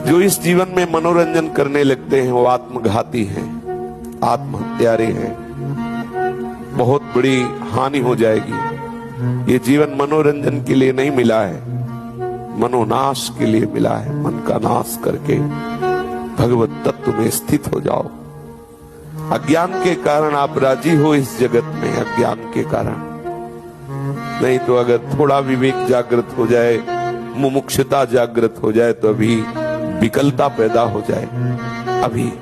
जो इस जीवन में मनोरंजन करने लगते हैं वो आत्मघाती हैं, आत्महत्यारे हैं। बहुत बड़ी हानि हो जाएगी। ये जीवन मनोरंजन के लिए नहीं मिला है, मनोनाश के लिए मिला है। मन का नाश करके भगवत तत्व में स्थित हो जाओ। अज्ञान के कारण आप राजी हो इस जगत में, अज्ञान के कारण। नहीं तो अगर थोड़ा विवेक जागृत हो जाए, मुमुक्षुता जागृत हो जाए तो अभी विकलता पैदा हो जाए। अभी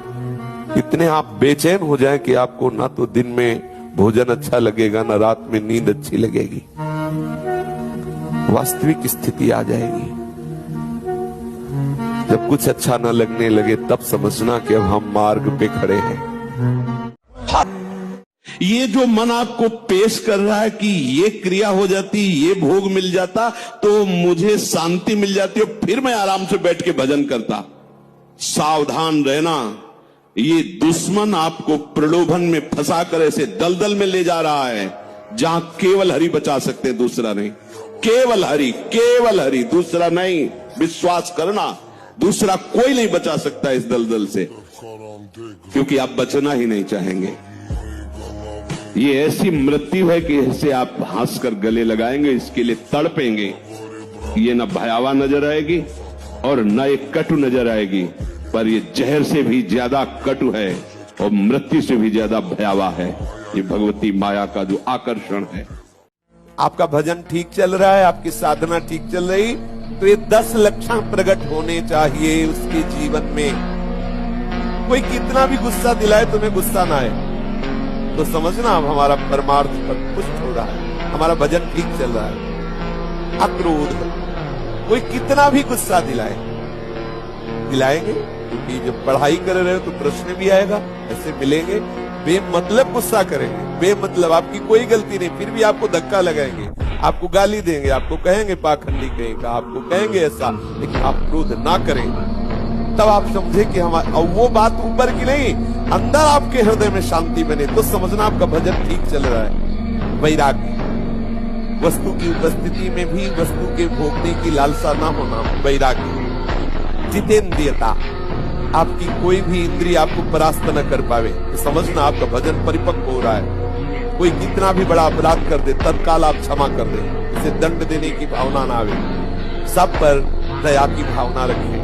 इतने आप बेचैन हो जाए कि आपको ना तो दिन में भोजन अच्छा लगेगा, ना रात में नींद अच्छी लगेगी। वास्तविक स्थिति आ जाएगी। जब कुछ अच्छा ना लगने लगे तब समझना कि अब हम मार्ग पे खड़े हैं। ये जो मन आपको पेश कर रहा है कि ये क्रिया हो जाती, ये भोग मिल जाता तो मुझे शांति मिल जाती और फिर मैं आराम से बैठ के भजन करता। सावधान रहना, ये दुश्मन आपको प्रलोभन में फंसा कर ऐसे दलदल में ले जा रहा है जहां केवल हरि बचा सकते, दूसरा नहीं। केवल हरि, केवल हरि, दूसरा नहीं। विश्वास करना, दूसरा कोई नहीं बचा सकता इस दलदल से, क्योंकि आप बचना ही नहीं चाहेंगे। ये ऐसी मृत्यु है कि इसे आप हंसकर गले लगाएंगे, इसके लिए तड़पेंगे। ये न भयावह नजर आएगी और न एक कटु नजर आएगी, पर ये जहर से भी ज्यादा कटु है और मृत्यु से भी ज्यादा भयावह है। ये भगवती माया का जो आकर्षण है। आपका भजन ठीक चल रहा है, आपकी साधना ठीक चल रही, तो ये 10 लक्षण प्रकट होने चाहिए उसके जीवन में। कोई कितना भी गुस्सा दिलाए तुम्हें गुस्सा ना आए तो समझना अब हमारा परमार्थ पर पुष्ट हो रहा है, हमारा भजन ठीक चल रहा है। अक्रोध, कोई कितना भी गुस्सा दिलाएंगे, क्योंकि जब पढ़ाई कर रहे हो तो प्रश्न भी आएगा, ऐसे मिलेंगे। बेमतलब गुस्सा करेंगे, बेमतलब, आपकी कोई गलती नहीं, फिर भी आपको धक्का लगाएंगे, आपको गाली देंगे, आपको कहेंगे पाखंडी कहेंगे, आपको कहेंगे ऐसा, लेकिन आप क्रोध ना करें। तब आप समझे कि हमारे, और वो बात ऊपर की नहीं, अंदर आपके हृदय में शांति बने, तो समझना आपका भजन ठीक चल रहा है। वैराग्य, वस्तु की उपस्थिति में भी वस्तु के भोगने की लालसा ना होना, वैराग्य। जितेंद्रियता, आपकी कोई भी इंद्रिय आपको परास्त न कर पावे, तो समझना आपका भजन परिपक्व हो रहा है। कोई कितना भी बड़ा अपराध कर दे तत्काल आप क्षमा कर दे, इसे दंड देने की भावना ना आवे, सब पर दया की भावना रखें।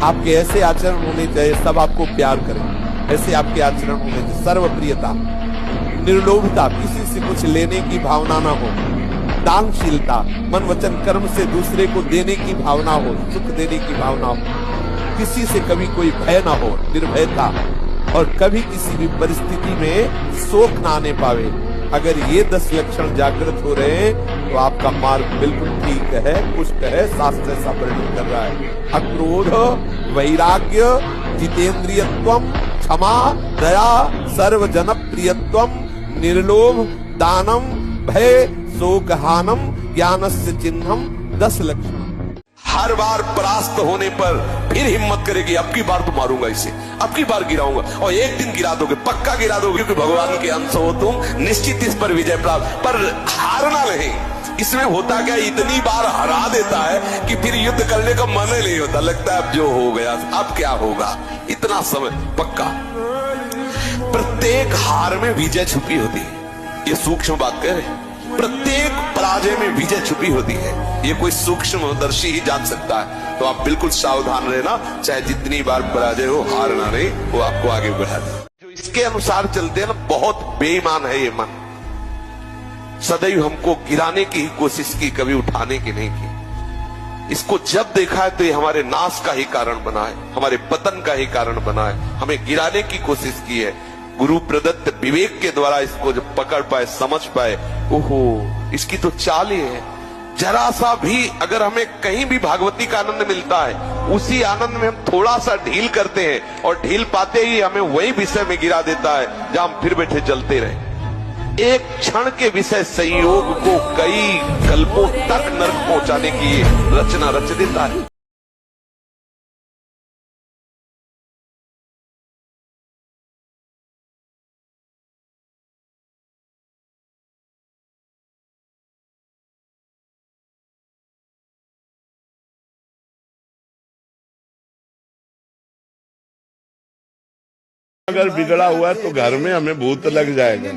आपके ऐसे आचरण होने चाहिए सब आपको प्यार करें, ऐसे आपके आचरण होने चाहिए। सर्वप्रियता, निर्लोभता, किसी से कुछ लेने की भावना ना हो। दानशीलता, मन वचन कर्म से दूसरे को देने की भावना हो, सुख देने की भावना हो। किसी से कभी कोई भय ना हो, निर्भयता, और कभी किसी भी परिस्थिति में शोक ना आने पावे। अगर ये 10 लक्षण जागृत हो रहे हैं तो आपका मार्ग बिल्कुल ठीक है, पुष्ट है, शास्त्र ऐसा वर्णन कर रहा है। अक्रोध, वैराग्य, जितेंद्रियत्वम, क्षमा, दया, सर्वजन प्रियत्वम, निर्लोभ, दानम, भय, शोकहानम, ज्ञानस्य चिन्हम, 10 लक्षण। हर बार परास्त होने पर फिर हिम्मत करेगी, अब की बार तो मारूंगा इसे, अब की बार गिराऊंगा, और एक दिन गिरा दोगे, पक्का गिरा दोगे, क्योंकि भगवान के अंश हो तुम, निश्चित इस पर विजय प्राप्त। पर हारना नहीं। इसमें होता क्या, इतनी बार हरा देता है कि फिर युद्ध करने का मन ही नहीं होता, लगता है अब जो हो गया, अब क्या होगा, इतना समय पक्का। प्रत्येक हार में विजय छुपी होती है, ये सूक्ष्म बात कह रहे। प्रत्येक पराजय में विजय छुपी होती है, ये कोई सूक्ष्मदर्शी ही जान सकता है। तो आप बिल्कुल सावधान रहना, चाहे जितनी बार पराजय हो, हारना नहीं, वो आपको आगे बढ़ा दे। जो इसके अनुसार चलते हैं ना, बहुत बेईमान है ये मन। सदैव हमको गिराने की कोशिश की, कभी उठाने की नहीं की। इसको जब देखा है तो ये हमारे नाश का ही कारण बना है, हमारे पतन का ही कारण बना है, हमें गिराने की कोशिश की है। गुरु प्रदत्त विवेक के द्वारा इसको जब पकड़ पाए, समझ पाए, ओहो इसकी तो चाल ही है। जरा सा भी अगर हमें कहीं भी भागवती का आनंद मिलता है, उसी आनंद में हम थोड़ा सा ढील करते हैं, और ढील पाते ही हमें वही विषय में गिरा देता है जहां हम फिर बैठे चलते रहे। एक क्षण के विषय संयोग को कई कल्पों तक नरक पहुंचाने की रचना रच देता है। अगर बिगड़ा हुआ है तो घर में हमें भूत लग जाएगा,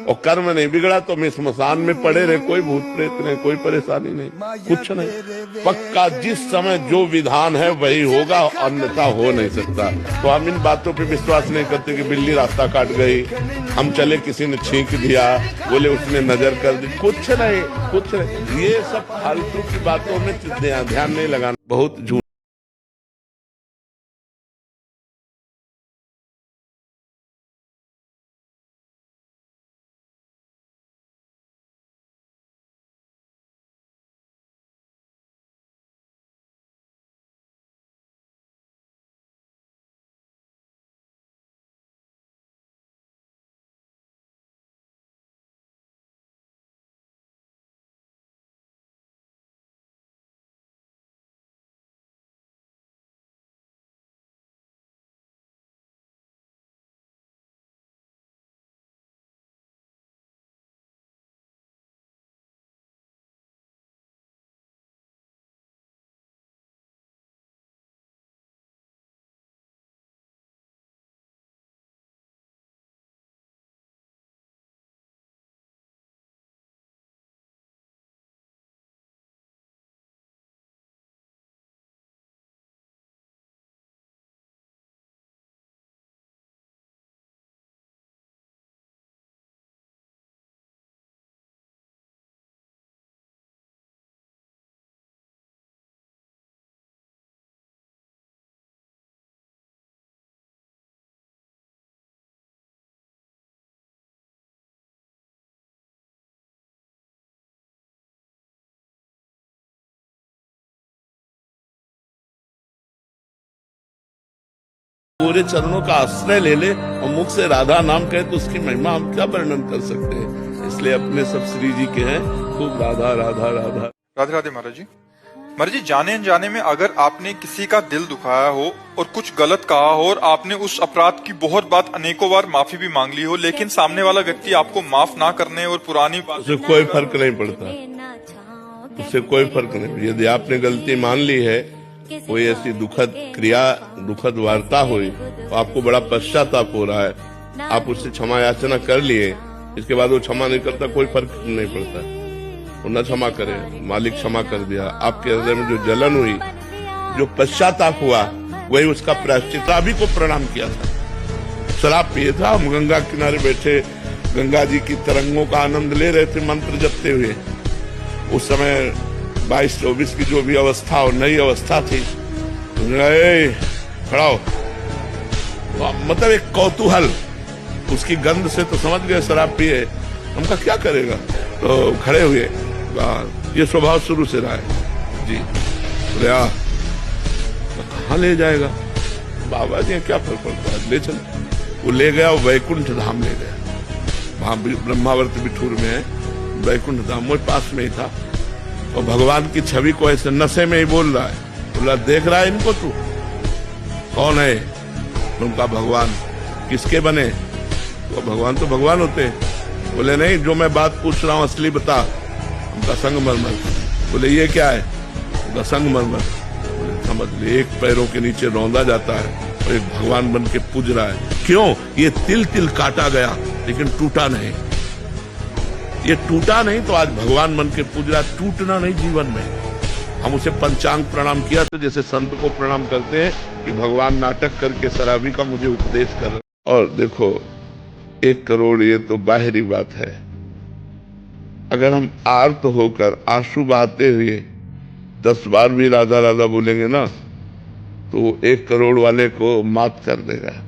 और कर्म नहीं बिगड़ा तो हम स्मशान में पड़े रहे, कोई भूत प्रेत नहीं, कोई परेशानी नहीं, कुछ नहीं। पक्का जिस समय जो विधान है वही होगा, अन्यथा हो नहीं सकता। तो हम इन बातों पे विश्वास नहीं करते कि बिल्ली रास्ता काट गई, हम चले किसी ने छींक दिया, बोले उसने नजर कर दी, कुछ नहीं, कुछ नहीं। ये सब फालतू की बातों में ध्यान नहीं लगाना, बहुत झूठ। पूरे चरणों का आश्रय ले ले और मुख से राधा नाम कहे तो उसकी महिमा हम क्या वर्णन कर सकते हैं। इसलिए अपने सब श्री जी के हैं, खूब राधा राधा राधा। राधे राधे महाराज जी। महाराज जी, जाने अनजाने में अगर आपने किसी का दिल दुखाया हो और कुछ गलत कहा हो और आपने उस अपराध की बहुत बात अनेकों बार माफी भी मांग ली हो, लेकिन सामने वाला व्यक्ति आपको माफ ना करने और पुरानी बात, उससे कोई फर्क नहीं पड़ता, उससे कोई फर्क नहीं। यदि आपने गलती मान ली है, कोई ऐसी दुखद क्रिया, दुखद वार्ता हुई तो आपको बड़ा पश्चाताप हो रहा है, आप उससे क्षमा याचना कर लिए, इसके बाद वो क्षमा नहीं करता, कोई फर्क नहीं पड़ता। वो न क्षमा करे, मालिक क्षमा कर दिया। आपके हृदय में जो जलन हुई, जो पश्चाताप हुआ, वही उसका प्रायश्चित। अभी को प्रणाम किया था, शराब पिए था, हम गंगा किनारे बैठे गंगा जी की तरंगों का आनंद ले रहे थे मंत्र जपते हुए। उस समय 22-24 की जो भी अवस्था और नई अवस्था थी, खड़ा हो, मतलब एक कौतूहल, उसकी गंध से तो समझ गए शराब पिए, हमका क्या करेगा, तो खड़े हुए। ये स्वभाव शुरू से रहा है जी। कहाँ ले जाएगा बाबा जी, क्या फर्क पड़ता है, ले चल। वो ले गया, वो वैकुंठ धाम ले गया, वहां ब्रह्मावर्त बिठूर में है वैकुंठ धाम, वो पास में ही था। और भगवान की छवि को ऐसे नशे में ही बोल रहा है, बोला देख रहा है इनको तू, कौन है उनका भगवान, किसके बने, तो भगवान तो भगवान होते हैं। बोले नहीं, जो मैं बात पूछ रहा हूँ असली बता, उनका संगमरमर। बोले ये क्या है, उनका संगमरमर। बोले समझ ले, एक पैरों के नीचे रौंदा जाता है और एक भगवान बन के पूज रहा है। क्यों, ये तिल तिल काटा गया लेकिन टूटा नहीं, ये टूटा नहीं तो आज भगवान बन के पूज रहा है। टूटना नहीं जीवन में। हम उसे पंचांग प्रणाम किया तो जैसे संत को प्रणाम करते हैं कि भगवान नाटक करके शराबी का मुझे उपदेश कर रहे। और देखो 1 करोड़ ये तो बाहरी बात है, अगर हम आर्त होकर आंसू बहाते हुए 10 बार भी राधा राधा बोलेंगे ना, तो 1 करोड़ वाले को मात कर देगा।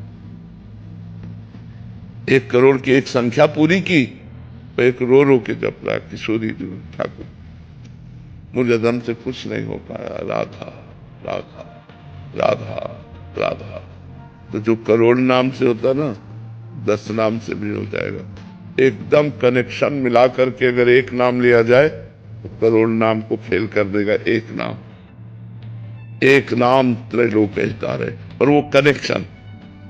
1 करोड़ की एक संख्या पूरी की तो एक रो के जप रहा किशोरी जी ठाकुर, मुझे दम से कुछ नहीं हो पाया, राधा राधा राधा राधा। तो जो करोड़ नाम से होता ना, 10 नाम से भी हो जाएगा। एकदम कनेक्शन मिला करके अगर एक नाम लिया जाए तो करोड़ नाम को फेल कर देगा। एक नाम त्रैलोक हितारे, पर वो कनेक्शन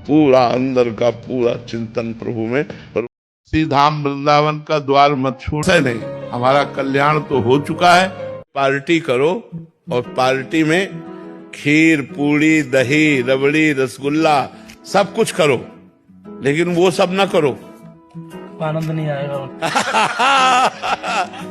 पूरा अंदर का पूरा चिंतन प्रभु में। पर धाम वृंदावन का द्वार मत छोड़, नहीं, हमारा कल्याण तो हो चुका है। पार्टी करो और पार्टी में खीर पूड़ी दही रबड़ी रसगुल्ला सब कुछ करो, लेकिन वो सब ना करो। आनंद नहीं आएगा।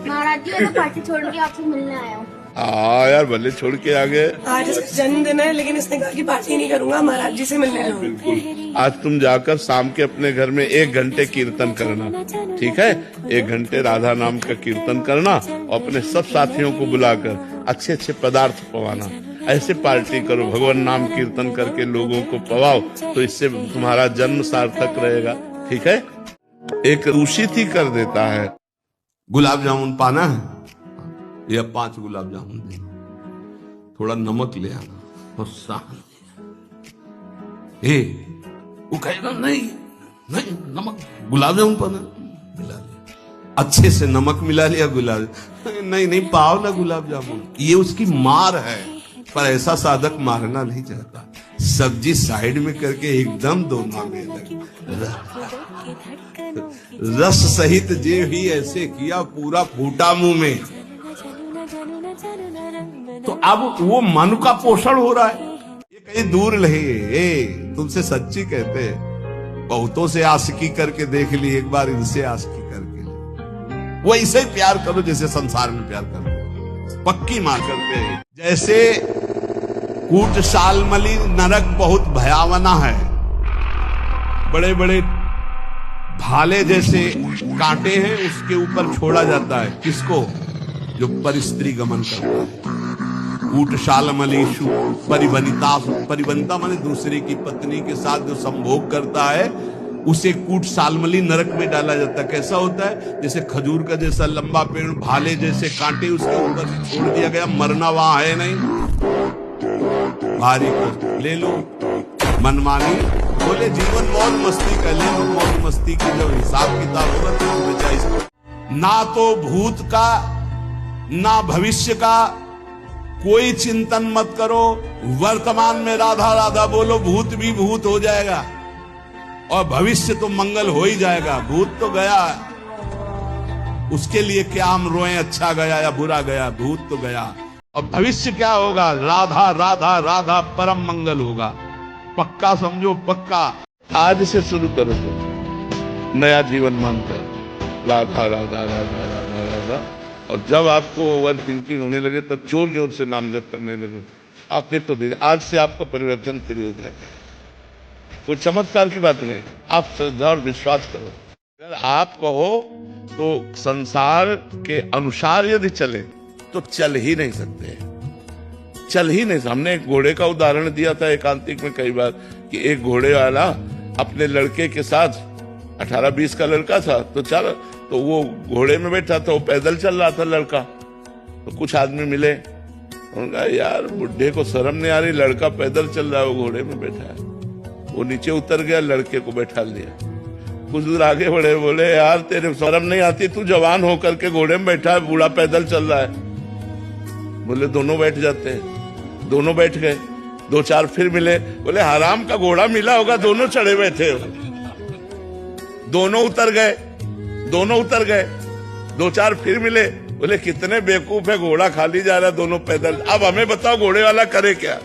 महाराज जी, मैं तो पार्टी छोड़ के आपसे मिलने आया हूँ। हाँ यार, भले छोड़ के आ गए। आज इसका जन्मदिन है, लेकिन इसने कहा कि पार्टी नहीं करूंगा, महाराज जी से मिलने जाऊंगा। बिल्कुल। आज तुम जाकर शाम के अपने घर में 1 घंटे कीर्तन करना, ठीक है? 1 घंटे राधा नाम का कीर्तन करना और अपने सब साथियों को बुलाकर अच्छे अच्छे पदार्थ पवाना। ऐसे पार्टी करो, भगवान नाम कीर्तन करके लोगों को पवाओ, तो इससे तुम्हारा जन्म सार्थक रहेगा, ठीक है? एक दूषित ही कर देता है। गुलाब जामुन पाना है या 5 गुलाब जामुन दे, थोड़ा नमक ले आना और साहन। वो कहेगा नहीं नहीं, नमक गुलाब जामुन पाना, मिला लिया अच्छे से, नमक मिला लिया गुलाब, नहीं नहीं पाओ ना गुलाब जामुन। ये उसकी मार है, पर ऐसा साधक मारना नहीं चाहता। सब्जी साइड में करके एकदम दोनों में रस सहित जे ही ऐसे किया, पूरा फूटा मुंह में। तो अब वो मन का पोषण हो रहा है। ये कहीं दूर नहीं, तुमसे सच्ची कहते हैं, बहुतों से आशिकी करके देख ली, एक बार इनसे आशिकी करके वो ऐसे ही प्यार करो जैसे संसार में प्यार करते, पक्की मां करते हैं। जैसे कूट सालमली नरक बहुत भयावना है, बड़े बड़े भाले जैसे कांटे हैं, उसके ऊपर छोड़ा जाता है किसको? जो परिस्त्री गमन करता है। कूट सालमली परिवनिता, परिवनिता माने दूसरे की पत्नी के साथ जो संभोग करता है, उसे कूट सालमली नरक में डाला जाता है। कैसा होता है? जैसे खजूर का जैसा लंबा पेड़, भाले जैसे कांटे उसके ऊपर छोड़ दिया गया, मरना वहां है नहीं, भारी ले लो मनमानी, बोले जीवन मौज मस्ती का, ले लो मौज मस्ती की। जब हिसाब किताब होगा तो बचा। ना तो भूत का ना भविष्य का कोई चिंतन मत करो, वर्तमान में राधा राधा बोलो, भूत भी भूत हो जाएगा और भविष्य तो मंगल हो ही जाएगा। भूत तो गया, उसके लिए क्या हम रोएं अच्छा गया या बुरा गया, भूत तो गया। और भविष्य क्या होगा? राधा राधा राधा परम मंगल होगा, पक्का समझो, पक्का। आज से शुरू करो तो नया जीवन मानकर राधा राधा राधा राधा राधा। और जब आपको ओवर थिंकिंग होने लगे तब जोर जोर से नाम जप करने लगे। आपने तो दे, आज से आपका परिवर्तन शुरू हो जाएगा। कोई चमत्कार की बात नहीं, आप श्रद्धा और विश्वास करो। अगर आप कहो तो संसार के अनुसार यदि चले तो चल ही नहीं सकते, चल ही नहीं। हमने एक घोड़े का उदाहरण दिया था एकांतिक में कई बार, कि एक घोड़े वाला अपने लड़के के साथ, 18-20 का लड़का था, तो वो घोड़े में बैठा था, वो पैदल चल रहा था लड़का। तो कुछ आदमी मिले, उन्होंने कहा यार बुढ़े को शर्म नहीं आ रही, लड़का पैदल चल रहा है, वो घोड़े में बैठा है। वो नीचे उतर गया, लड़के को बैठा लिया। कुछ दूर आगे बढ़े, बोले यार तेरे शर्म नहीं आती, तू जवान होकर के घोड़े में बैठा है, बूढ़ा पैदल चल रहा है। बोले दोनों बैठ जाते हैं। दोनों बैठ गए। 2-4 फिर मिले, बोले हराम का घोड़ा मिला होगा, दोनों चढ़े बैठे हो। दोनों उतर गए, दोनों उतर गए। 2-4 फिर मिले, बोले कितने बेवकूफ है, घोड़ा खाली जा रहा है, दोनों पैदल। अब हमें बताओ घोड़े वाला करे क्या?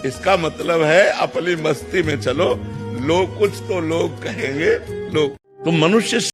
इसका मतलब है अपनी मस्ती में चलो, लोग कुछ तो लोग कहेंगे, लोग तो मनुष्य।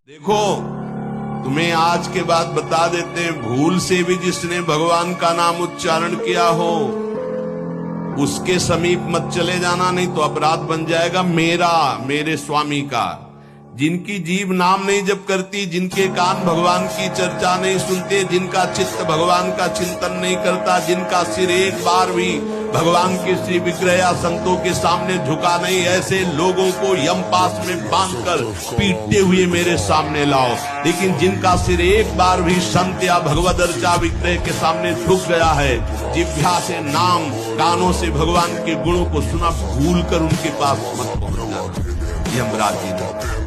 देखो तुम्हें आज के बाद बता देते हैं, भूल से भी जिसने भगवान का नाम उच्चारण किया हो उसके समीप मत चले जाना, नहीं तो अपराध बन जाएगा मेरा, मेरे स्वामी का। जिनकी जीभ नाम नहीं जप करती, जिनके कान भगवान की चर्चा नहीं सुनते, जिनका चित्त भगवान का चिंतन नहीं करता, जिनका सिर एक बार भी भगवान के श्री विग्रह या संतों के सामने झुका नहीं, ऐसे लोगों को यमपास में बांधकर पीटते हुए मेरे सामने लाओ। लेकिन जिनका सिर एक बार भी संत या भगवद अर्चा विग्रह के सामने झुक गया है, जिह्वा से नाम, कानों से भगवान के गुणों को सुना, भूल कर उनके पास मत पहुंचना। यमराज जी